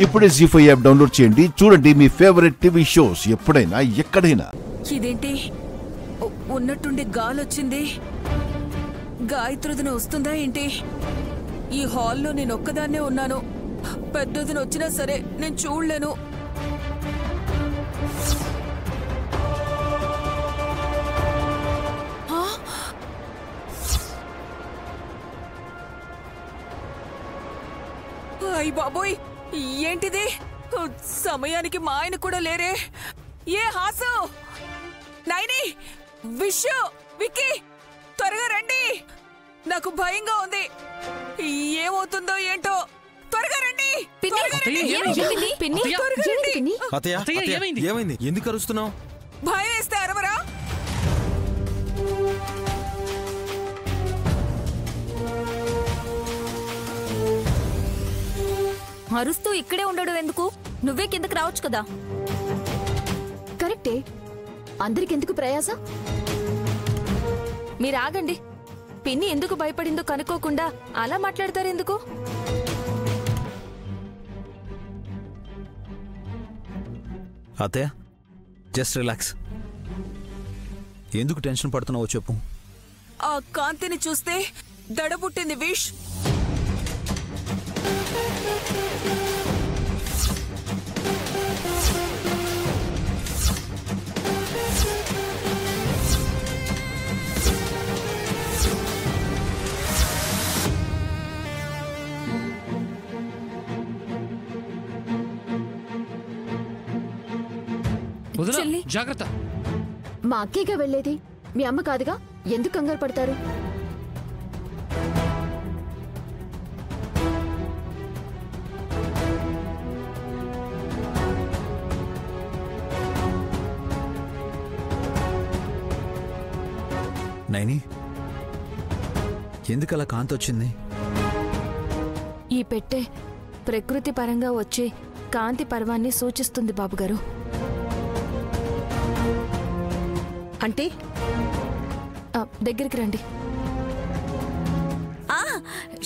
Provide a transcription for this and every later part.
ఇప్పుడే జీ5 app download చేయండి. చూడండి మీ ఫేవరెట్ టీవీ షోస్ ఎప్పుడైనా ఎక్కడైనా. ఇదేంటి ఉన్నట్టుండి గాలొచ్చింది? గాయత్రుదిన వస్తుందా ఏంటి? ఈ హాల్లో నేను ఒక్కదాన్నే ఉన్నాను. పెద్దదిన వచ్చినా సరే నేను చూడలేను. అయ్ బాబోయ్, ఏంటిది? సమయానికి మా ఆయన కూడా లేరే. ఏ హాసు, నైని, విషు, విక్కీ, త్వరగా రండి. నాకు భయంగా ఉంది. ఏమవుతుందో ఏంటో. త్వరగా రండి. ఎందుకు అరుస్తున్నావు? భయం వేస్తే అరవరా? అరుస్తూ ఇక్కడే ఉండడం ఎందుకు? నువ్వే కిందకి రావచ్చు కదా. కరెక్టే, అందరికెందుకు ప్రయాస? మీరు ఆగండి. పిన్ని ఎందుకు భయపడిందో కనుక్కోకుండా అలా మాట్లాడతారెందుకు? అత్తయ్య, జస్ట్ రిలాక్స్. ఎందుకు టెన్షన్ పడుతున్నావో చెప్పు. ఆ కాంతిని చూస్తే దడబుట్టింది విష్. జాగ్రత్త. మా అక్కేగా వెళ్ళేది, మీ అమ్మ కాదుగా. ఎందుకు కంగారు పడతారు? నైని, ఎందుకలా కాంతి వచ్చింది? ఈ పెట్టె ప్రకృతి పరంగా వచ్చే కాంతి పర్వాన్ని సూచిస్తుంది బాబుగారు. అంటే దగ్గరికి రండి.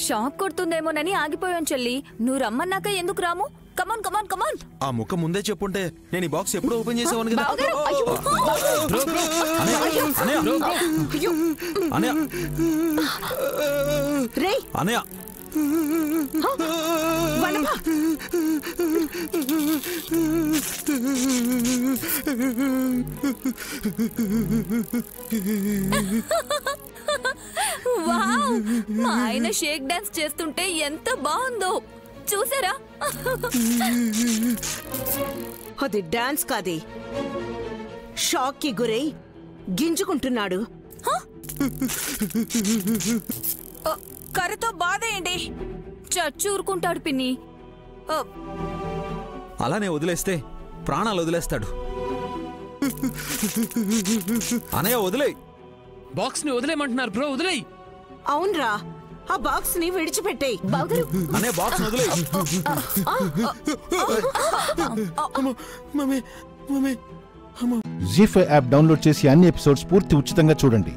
షాక్ కొడుతుందేమోనని ఆగిపోయాం చెల్లి. నువ్వు రమ్మన్నాక ఎందుకు రాము? కమాన్ కమాన్ కమాన్. ఆ ముక్క ముందే చెప్పుంటే నేను ఈ బాక్స్ ఎప్పుడు ఓపెన్ చేసేవాను కదా. అనయ్య, వావ్, మా ఆయన షేక్ డాన్స్ చేస్తుంటే ఎంత బాగుందో చూసారా? అది డాన్స్ కాదే, షాక్ కి గురై గింజుకుంటున్నాడు. కర్రతో బాధేయండి. చచ్చూరుకుంటాడు పిన్ని. అలానే వదిలేస్తే ప్రాణాలు వదిలేస్తాడు. అనయ్య వదిలేయ్. బాక్స్ ని వదిలేయమంటున్నారు బ్రో, వదిలేయ్. అవునరా, ఆ బాక్స్ ని విడిచిపెట్టాయి. అనే బాక్స్ వదిలేయ్. జీ5 యాప్ డౌన్లోడ్ చేసి అన్ని ఎపిసోడ్స్ పూర్తి ఉచితంగా చూడండి.